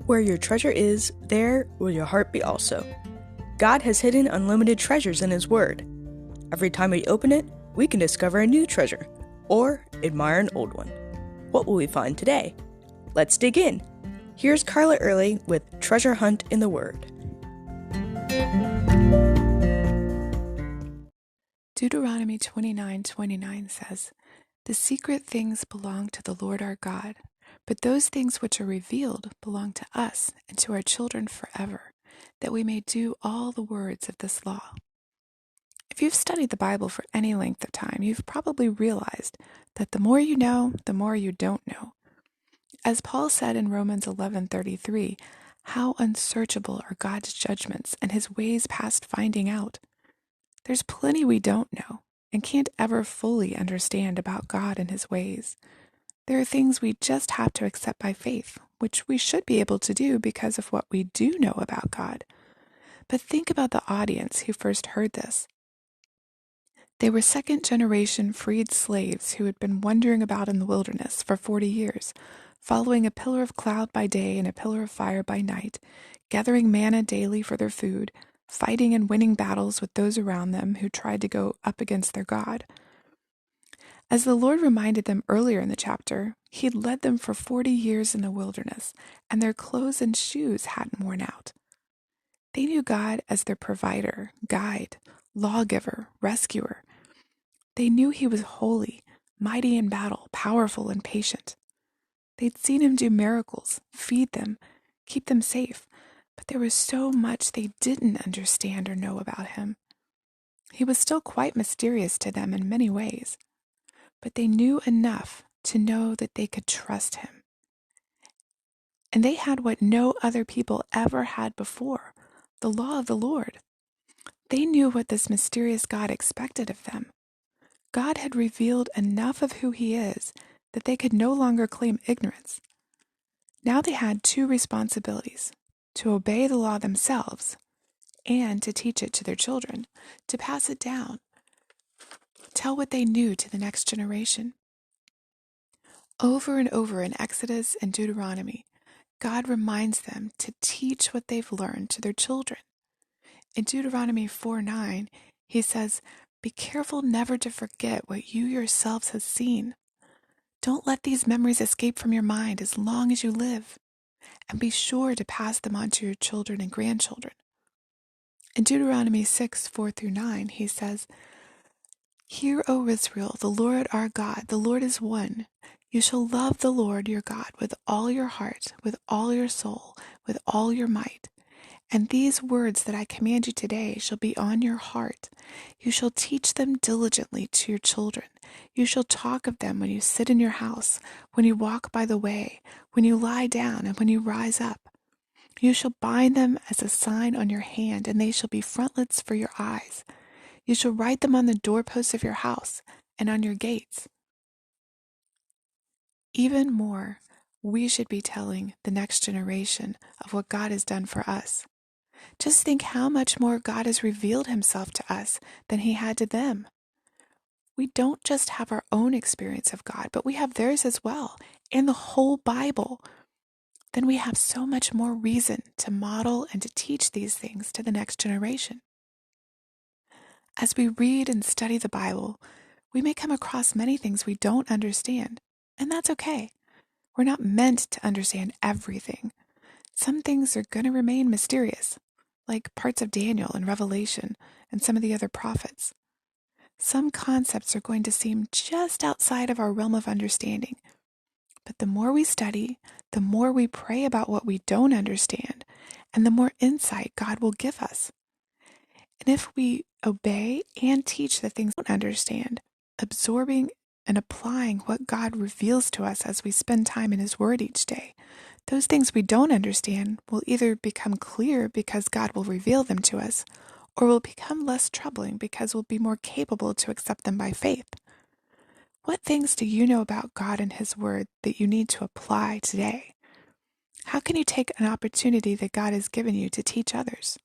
Where your treasure is, there will your heart be also. God has hidden unlimited treasures in His Word. Every time we open it, we can discover a new treasure, or admire an old one. What will we find today? Let's dig in. Here's Carla Early with Treasure Hunt in the Word. Deuteronomy 29:29 says, "The secret things belong to the Lord our God, but those things which are revealed belong to us and to our children forever, that we may do all the words of this law." If you've studied the Bible for any length of time, you've probably realized that the more you know, the more you don't know. As Paul said in Romans 11:33, how unsearchable are God's judgments and His ways past finding out. There's plenty we don't know and can't ever fully understand about God and His ways. There are things we just have to accept by faith, which we should be able to do because of what we do know about God. But think about the audience who first heard this. They were second-generation freed slaves who had been wandering about in the wilderness for 40 years, following a pillar of cloud by day and a pillar of fire by night, gathering manna daily for their food, fighting and winning battles with those around them who tried to go up against their God. As the Lord reminded them earlier in the chapter, He'd led them for 40 years in the wilderness, and their clothes and shoes hadn't worn out. They knew God as their provider, guide, lawgiver, rescuer. They knew He was holy, mighty in battle, powerful and patient. They'd seen Him do miracles, feed them, keep them safe, but there was so much they didn't understand or know about Him. He was still quite mysterious to them in many ways, but they knew enough to know that they could trust Him. And they had what no other people ever had before, the law of the Lord. They knew what this mysterious God expected of them. God had revealed enough of who He is that they could no longer claim ignorance. Now they had two responsibilities: to obey the law themselves and to teach it to their children, to pass it down, tell what they knew to the next generation. Over and over in Exodus and Deuteronomy, God reminds them to teach what they've learned to their children. In Deuteronomy 4:9, He says, "Be careful never to forget what you yourselves have seen. Don't let these memories escape from your mind as long as you live, and be sure to pass them on to your children and grandchildren." In Deuteronomy 6:4-9, He says, "Hear, O Israel, the Lord our God, the Lord is one. You shall love the Lord your God with all your heart, with all your soul, with all your might. And these words that I command you today shall be on your heart. You shall teach them diligently to your children. You shall talk of them when you sit in your house, when you walk by the way, when you lie down, and when you rise up. You shall bind them as a sign on your hand, and they shall be frontlets for your eyes. You shall write them on the doorposts of your house and on your gates." Even more, we should be telling the next generation of what God has done for us. Just think how much more God has revealed Himself to us than He had to them. We don't just have our own experience of God, but we have theirs as well, and the whole Bible. Then we have so much more reason to model and to teach these things to the next generation. As we read and study the Bible, we may come across many things we don't understand, and that's okay. We're not meant to understand everything. Some things are going to remain mysterious, like parts of Daniel and Revelation and some of the other prophets. Some concepts are going to seem just outside of our realm of understanding. But the more we study, the more we pray about what we don't understand, and the more insight God will give us. And if we obey and teach the things we don't understand, absorbing and applying what God reveals to us as we spend time in His Word each day, those things we don't understand will either become clear because God will reveal them to us, or will become less troubling because we'll be more capable to accept them by faith. What things do you know about God and His Word that you need to apply today? How can you take an opportunity that God has given you to teach others?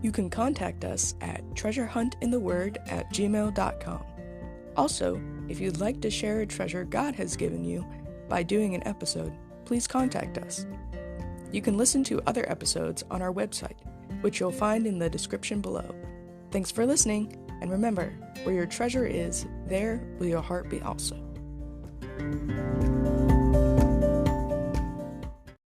You can contact us at treasurehuntintheword@gmail.com. Also, if you'd like to share a treasure God has given you by doing an episode, please contact us. You can listen to other episodes on our website, which you'll find in the description below. Thanks for listening, and remember, where your treasure is, there will your heart be also.